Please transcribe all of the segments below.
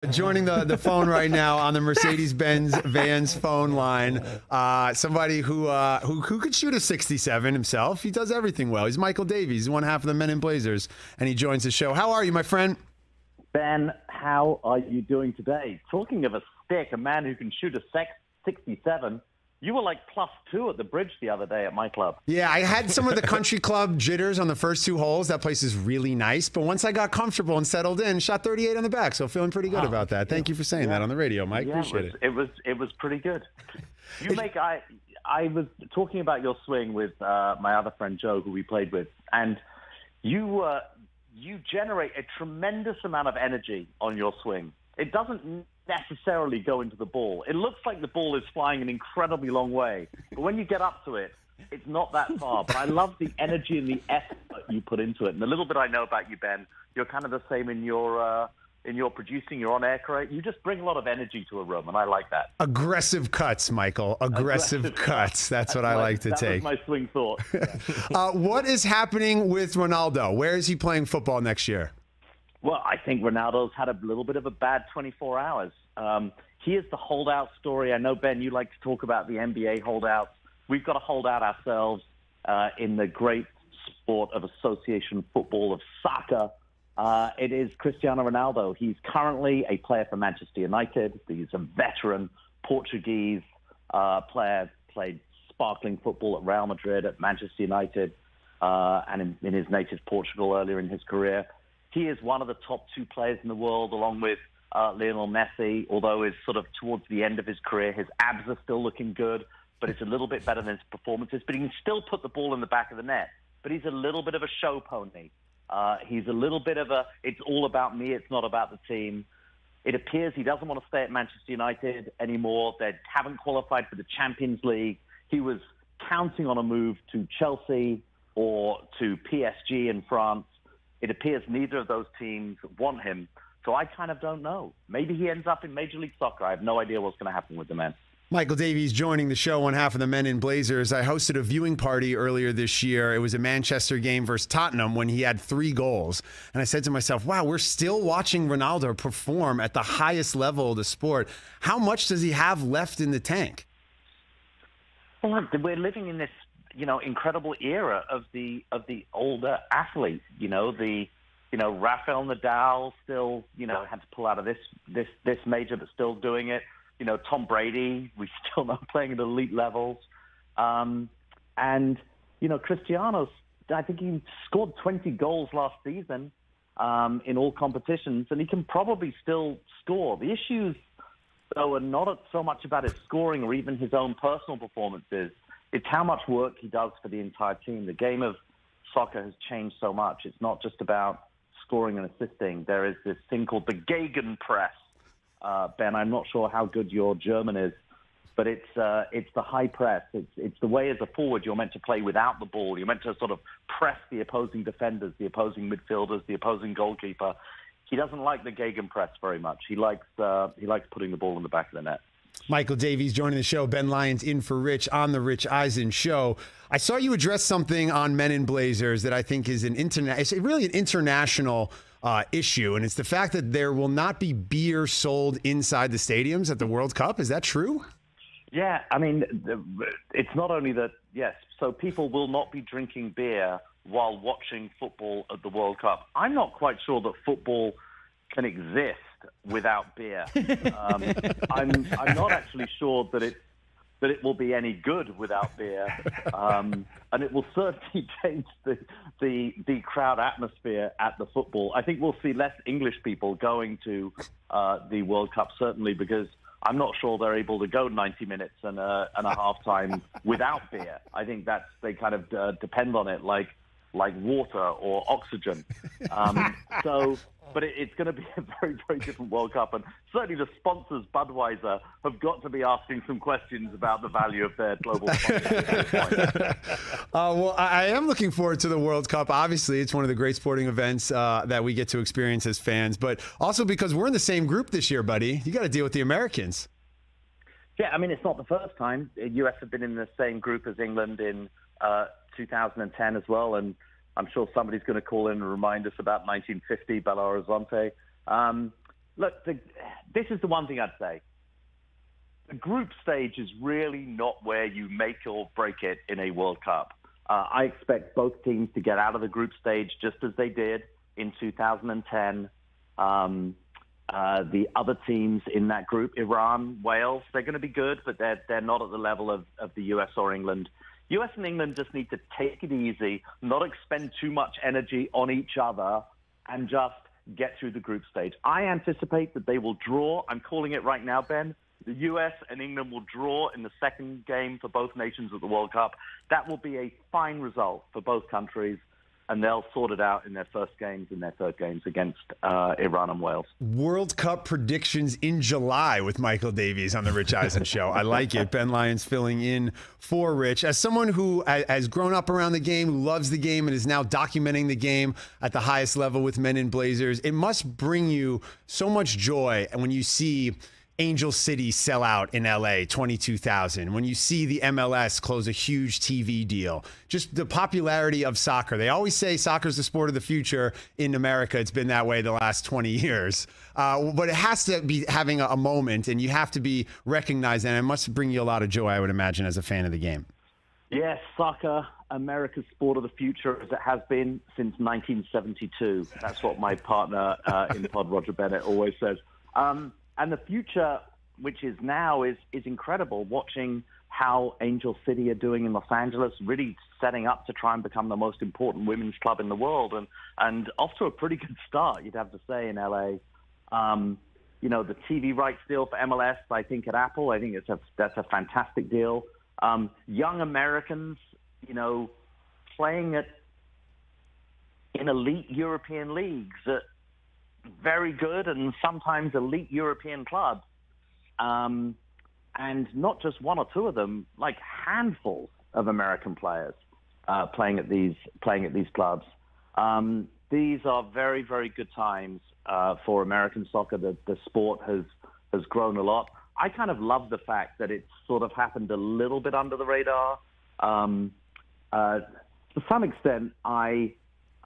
Joining the phone right now on the Mercedes-Benz Vans phone line, somebody who could shoot a 67 himself. He does everything well. He's Michael Davies. He's one half of the Men in Blazers, and he joins the show. How are you, my friend? Ben, how are you doing today? Talking of a stick, a man who can shoot a 67, you were like +2 at the bridge the other day at my club. Yeah, I had some of the country club jitters on the first 2 holes. That place is really nice. But once I got comfortable and settled in, shot 38 on the back. So feeling pretty good about that. Thank you for saying that on the radio, Mike. Yeah, appreciate it. It was pretty good. I was talking about your swing with my other friend Joe, who we played with, and you generate a tremendous amount of energy on your swing. It doesn't necessarily go into the ball. It looks like the ball is flying an incredibly long way, but when you get up to it, it's not that far. But I love the energy and the effort you put into it. And the little bit I know about you, Ben, you're kind of the same in your producing, your on-air career. You just bring a lot of energy to a room, and I like that. Aggressive cuts, Michael. Aggressive cuts. That's what I like to take. That was my swing thought. What is happening with Ronaldo? Where is he playing football next year? Well, I think Ronaldo's had a little bit of a bad 24 hours. He is the holdout story. I know, Ben, you like to talk about the NBA holdouts. We've got to hold out ourselves in the great sport of association football, of soccer. It is Cristiano Ronaldo. He's currently a player for Manchester United. He's a veteran Portuguese player, played sparkling football at Real Madrid, at Manchester United, and in his native Portugal earlier in his career. He is one of the top 2 players in the world, along with Lionel Messi, although is sort of towards the end of his career. His abs are still looking good, but it's a little bit better than his performances. But he can still put the ball in the back of the net. But he's a little bit of a show pony. He's a little bit of it's all about me, it's not about the team. It appears he doesn't want to stay at Manchester United anymore. They haven't qualified for the Champions League. He was counting on a move to Chelsea or to PSG in France. It appears neither of those teams want him. So I kind of don't know. Maybe he ends up in Major League Soccer. I have no idea what's going to happen with the man. Michael Davies joining the show on half of the Men in Blazers. I hosted a viewing party earlier this year. It was a Manchester game versus Tottenham when he had 3 goals. And I said to myself, wow, we're still watching Ronaldo perform at the highest level of the sport. How much does he have left in the tank? Well, we're living in this, incredible era of the older athlete. Rafael Nadal still, had to pull out of this major, but still doing it. Tom Brady, we still know playing at elite levels. Cristiano's, I think he scored 20 goals last season in all competitions, and he can probably still score. The issues, though, are not so much about his scoring or even his own personal performances. It's how much work he does for the entire team. The game of soccer has changed so much. It's not just about scoring and assisting. There is this thing called the Gegenpress. Ben, I'm not sure how good your German is, but it's the high press. It's the way as a forward you're meant to play without the ball. You're meant to sort of press the opposing defenders, the opposing midfielders, the opposing goalkeeper. He doesn't like the Gegenpress very much. He likes putting the ball in the back of the net. Michael Davies joining the show. Ben Lyons in for Rich on the Rich Eisen Show. I saw you address something on Men in Blazers that I think is it's really an international issue, and it's the fact that there will not be beer sold inside the stadiums at the World Cup. Is that true? Yeah, I mean, it's not only that, yes, so people will not be drinking beer while watching football at the World Cup. I'm not quite sure that football can exist without beer. I'm not actually sure that it will be any good without beer, and it will certainly change the crowd atmosphere at the football. I think we'll see less English people going to the World Cup, certainly, because I'm not sure they're able to go 90 minutes and a half time without beer. I think they kind of depend on it like water or oxygen. But it's going to be a very, very different World Cup. And certainly the sponsors, Budweiser, have got to be asking some questions about the value of their global sponsorship. Well, I am looking forward to the World Cup. Obviously, it's one of the great sporting events that we get to experience as fans. But also because we're in the same group this year, buddy. You got to deal with the Americans. Yeah, I mean, it's not the first time. The U.S. have been in the same group as England in 2010 as well. And I'm sure somebody's going to call in and remind us about 1950, Belo Horizonte. Look, this is the one thing I'd say. The group stage is really not where you make or break it in a World Cup. I expect both teams to get out of the group stage just as they did in 2010. The other teams in that group, Iran, Wales, they're going to be good, but they're not at the level of the U.S. or England. U.S. and England just need to take it easy, not expend too much energy on each other, and just get through the group stage. I anticipate that they will draw. I'm calling it right now, Ben. The U.S. and England will draw in the second game for both nations at the World Cup. That will be a fine result for both countries, and they'll sort it out in their first games and their third games against Iran and Wales. World Cup predictions in July with Michael Davies on the Rich Eisen Show. I like it. Ben Lyons filling in for Rich. As someone who has grown up around the game, who loves the game, and is now documenting the game at the highest level with Men in Blazers, it must bring you so much joy when you see Angel City sell out in LA, 22,000. When you see the MLS close a huge TV deal, just the popularity of soccer. They always say soccer is the sport of the future in America. It's been that way the last 20 years. But it has to be having a moment, and you have to be recognized, and it must bring you a lot of joy, I would imagine, as a fan of the game. Yes, soccer, America's sport of the future, as it has been since 1972. That's what my partner in pod, Roger Bennett, always says. And the future, which is now, is incredible, watching how Angel City are doing in Los Angeles, really setting up to try and become the most important women's club in the world, and off to a pretty good start, you'd have to say, in LA. The TV rights deal for MLS, I think, at Apple, I think that's a fantastic deal. Young Americans, playing in elite European leagues very good and sometimes elite European clubs, and not just one or two of them, like handfuls of American players playing at these clubs. These are very, very good times for American soccer. The sport has grown a lot. I kind of love the fact that it's sort of happened a little bit under the radar. To some extent, I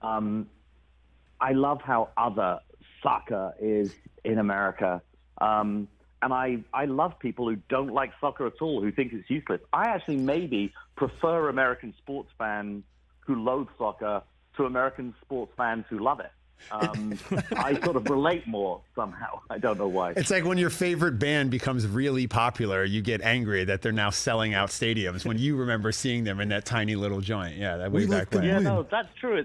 love how other soccer is in America. And I love people who don't like soccer at all, who think it's useless. I actually maybe prefer American sports fans who loathe soccer to American sports fans who love it. I sort of relate more somehow. I don't know why. It's like when your favorite band becomes really popular, you get angry that they're now selling out stadiums when you remember seeing them in that tiny little joint. Yeah, that way back when. Yeah, no, that's true.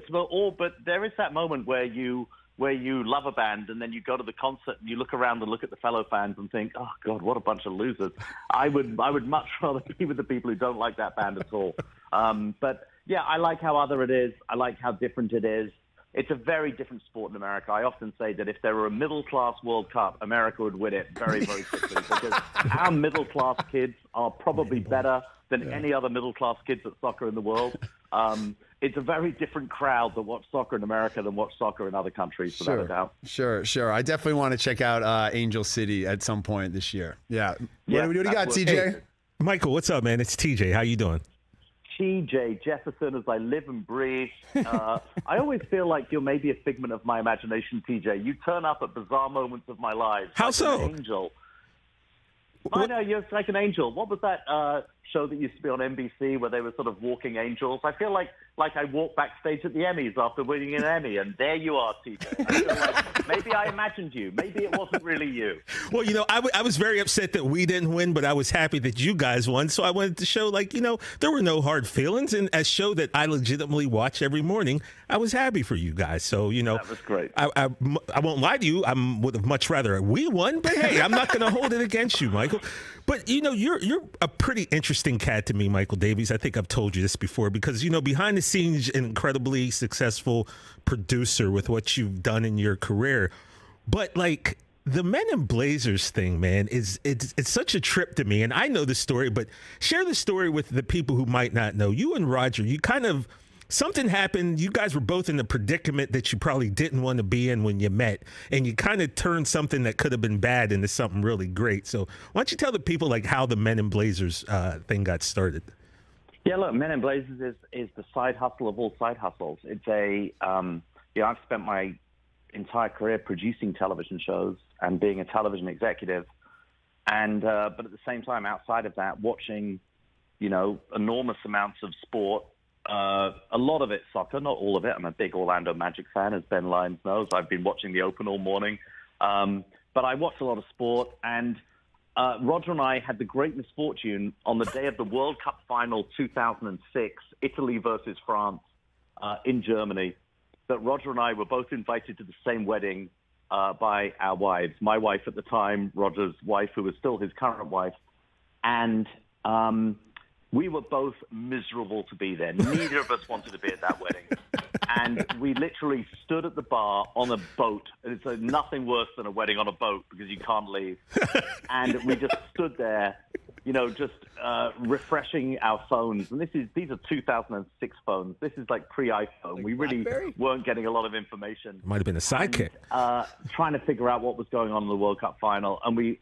But there is that moment where you love a band and then you go to the concert and you look around and look at the fellow fans and think, oh God, what a bunch of losers. I would much rather be with the people who don't like that band at all. But yeah, I like how other it is. I like how different it is. It's a very different sport in America. I often say that if there were a middle-class World Cup, America would win it very, very quickly because our middle-class kids are probably better than any other middle-class kids at soccer in the world. It's a very different crowd that watch soccer in America than watch soccer in other countries, without a doubt. Sure. I definitely want to check out Angel City at some point this year. Yeah. What do you got, TJ? Hey, Michael, what's up, man? It's TJ. How you doing? TJ Jefferson, as I live and breathe. I always feel like you're maybe a figment of my imagination, TJ. You turn up at bizarre moments of my life. How like so? An angel. I know, you're like an angel. What was that show that used to be on NBC where they were sort of walking angels? I feel like I walked backstage at the Emmys after winning an Emmy, and there you are, TJ. I feel like maybe I imagined you. Maybe it wasn't really you. Well, I was very upset that we didn't win, but I was happy that you guys won. So I wanted to show, there were no hard feelings. And a show that I legitimately watch every morning, I was happy for you guys. So, That was great. I won't lie to you. I would have much rather we won. But, hey, I'm not going to hold it against you, Michael. But, you're a pretty interesting cat to me, Michael Davies. I think I've told you this before because, behind the scenes, an incredibly successful producer with what you've done in your career. But, the Men in Blazers thing, man, it's such a trip to me. And I know the story, but share the story with the people who might not know. You and Roger, something happened. You guys were both in a predicament that you probably didn't want to be in when you met, and you kind of turned something that could have been bad into something really great. So why don't you tell the people how the Men in Blazers thing got started? Yeah, look, Men in Blazers is the side hustle of all side hustles. It's I've spent my entire career producing television shows, and being a television executive. And but at the same time, outside of that, watching, enormous amounts of sport. A lot of it soccer, not all of it. I'm a big Orlando Magic fan, as Ben Lyons knows. I've been watching the Open all morning. But I watch a lot of sport, and Roger and I had the great misfortune on the day of the World Cup final 2006, Italy versus France in Germany, that Roger and I were both invited to the same wedding by our wives. My wife at the time, Roger's wife, who was still his current wife, and we were both miserable to be there. Neither of us wanted to be at that wedding. And we literally stood at the bar on a boat. And it's nothing worse than a wedding on a boat because you can't leave. And we just stood there, just refreshing our phones. And these are 2006 phones. This is like pre-iPhone. We really weren't getting a lot of information. Might have been a sidekick. Trying to figure out what was going on in the World Cup final. And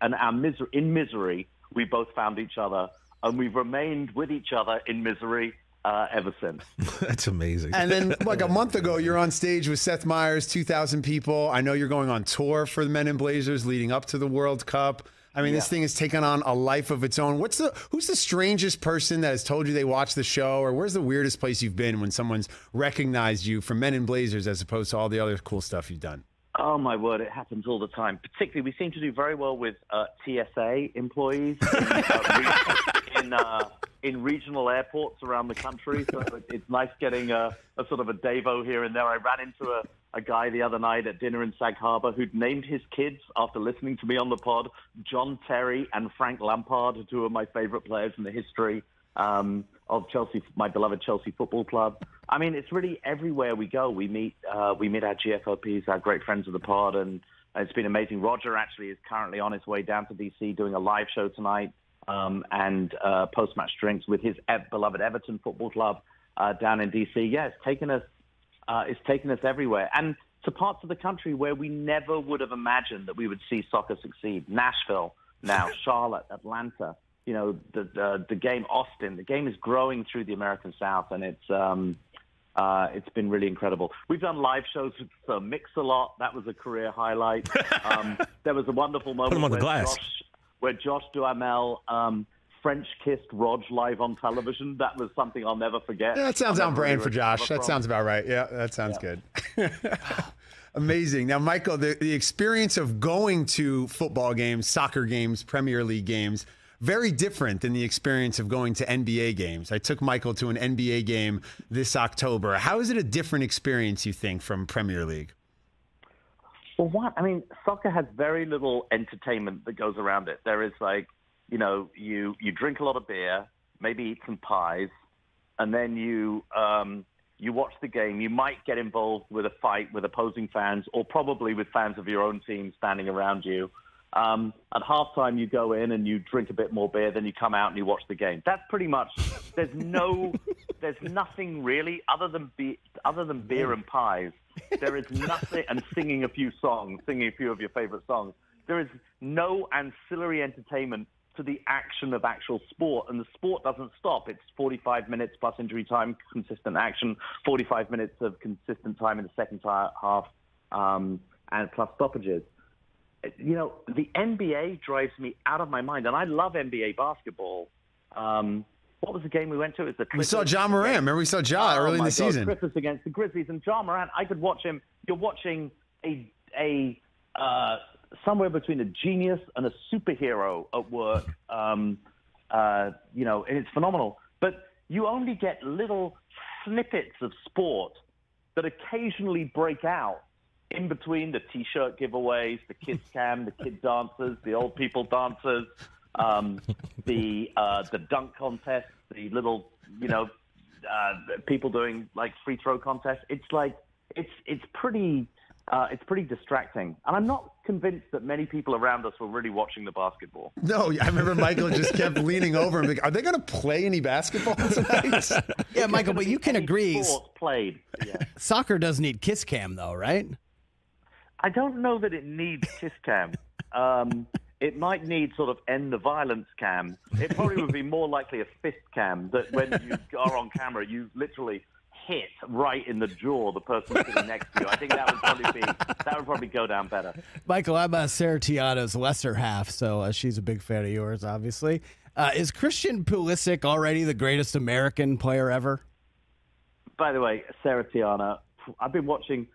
in misery, we both found each other. And we've remained with each other in misery ever since. That's amazing. And then, like a month ago, you're on stage with Seth Meyers, 2,000 people. I know you're going on tour for the Men in Blazers leading up to the World Cup. I mean, this thing has taken on a life of its own. Who's the strangest person that has told you they watched the show, or where's the weirdest place you've been when someone's recognized you for Men in Blazers as opposed to all the other cool stuff you've done? Oh, my word, it happens all the time. Particularly, we seem to do very well with TSA employees in regional airports around the country. So it's nice getting a sort of a Davo here and there. I ran into a guy the other night at dinner in Sag Harbor who'd named his kids after listening to me on the pod, John Terry and Frank Lampard, two of my favorite players in the history of Chelsea, my beloved Chelsea Football Club. I mean, it's really everywhere we go. We meet our GFOPs, our great friends of the pod, and it's been amazing. Roger actually is currently on his way down to DC doing a live show tonight and post-match drinks with his beloved Everton Football Club down in DC. Yeah, it's taken us everywhere, and to parts of the country where we never would have imagined that we would see soccer succeed. Nashville now, Charlotte, Atlanta. The game, Austin. The game is growing through the American South, and it's been really incredible. We've done live shows with Mix-a-Lot. That was a career highlight. There was a wonderful moment where Josh Duhamel French kissed Rog live on television. That was something I'll never forget. Yeah, that sounds on brand for Josh. That sounds about right. Yeah, that sounds good. Amazing. Now, Michael, the experience of going to football games, soccer games, Premier League games, very different than the experience of going to NBA games. I took Michael to an NBA game this October. How is it a different experience, you think, from Premier League? Well, soccer has very little entertainment that goes around it. There is you drink a lot of beer, maybe eat some pies, and then you watch the game. You might get involved with a fight with opposing fans or probably with fans of your own team standing around you. At halftime, you go in and you drink a bit more beer, then you come out and you watch the game. That's pretty much. There's nothing really other than beer and pies. There is nothing, and singing a few of your favorite songs. There is no ancillary entertainment to the action of actual sport, and the sport doesn't stop. It's 45 minutes plus injury time, consistent action, 45 minutes of consistent time in the second half, and plus stoppages. The NBA drives me out of my mind, and I love NBA basketball. What was the game we went to? We saw Ja Morant. Remember, we saw Ja early in the season. Clippers against the Grizzlies, and Ja Morant. I could watch him. You're watching a somewhere between a genius and a superhero at work. And it's phenomenal. But you only get little snippets of sport that occasionally break out in between the T-shirt giveaways, the kids cam, the kid dancers, the old people dancers, the dunk contest, the little people doing like free throw contests. It's pretty distracting, and I'm not convinced that many people around us were really watching the basketball. No, I remember Michael just kept leaning over and being, are they going to play any basketball tonight? Yeah, Michael, but you can agree. Sport played. Yeah. Soccer does need kiss cam, though, right? I don't know that it needs kiss cam. It might need sort of end the violence cam. It probably would be more likely a fist cam, that when you are on camera, you literally hit right in the jaw the person sitting next to you. I think that would probably go down better. Michael, I'm Sarah Tiano's lesser half, so she's a big fan of yours, obviously. Is Christian Pulisic already the greatest American player ever? By the way, Sarah Tiana, I've been watching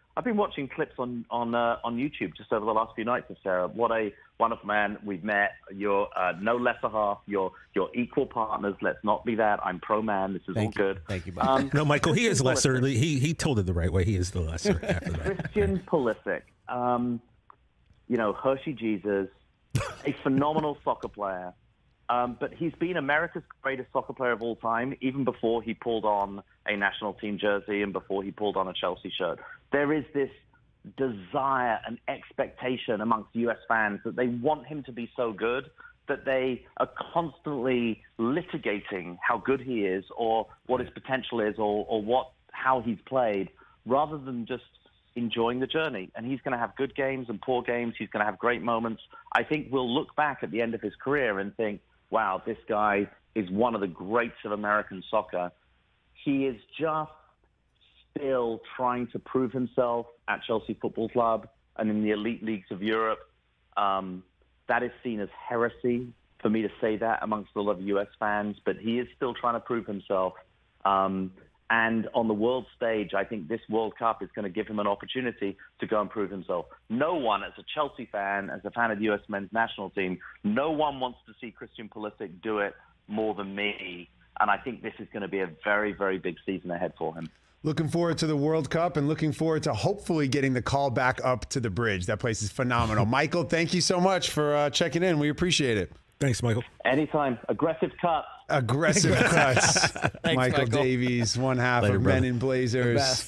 clips on YouTube just over the last few nights of Sarah. What a wonderful man we've met. You're no lesser half. You're equal partners. Let's not be that. I'm pro man. This is all good. Thank you, Michael. No, Michael, he is lesser. He told it the right way. He is the lesser after that. Christian Pulisic, Hershey Jesus, a phenomenal soccer player. But he's been America's greatest soccer player of all time, even before he pulled on a national team jersey and before he pulled on a Chelsea shirt. There is this desire and expectation amongst U.S. fans that they want him to be so good that they are constantly litigating how good he is or what his potential is or how he's played, rather than just enjoying the journey. And he's going to have good games and poor games. He's going to have great moments. I think we'll look back at the end of his career and think, wow, this guy is one of the greats of American soccer. He is just still trying to prove himself at Chelsea Football Club and in the elite leagues of Europe. That is seen as heresy for me to say that amongst a lot of U.S. fans, but he is still trying to prove himself. And on the world stage, I think this World Cup is going to give him an opportunity to go and prove himself. No one, as a Chelsea fan, as a fan of the U.S. men's national team, no one wants to see Christian Pulisic do it more than me. And I think this is going to be a very, very big season ahead for him. Looking forward to the World Cup and looking forward to hopefully getting the call back up to the bridge. That place is phenomenal. Michael, thank you so much for checking in. We appreciate it. Thanks, Michael. Anytime. Aggressive cuts. Aggressive cuts. Thanks, Michael Davies, one half Later, of brother. Men in Blazers.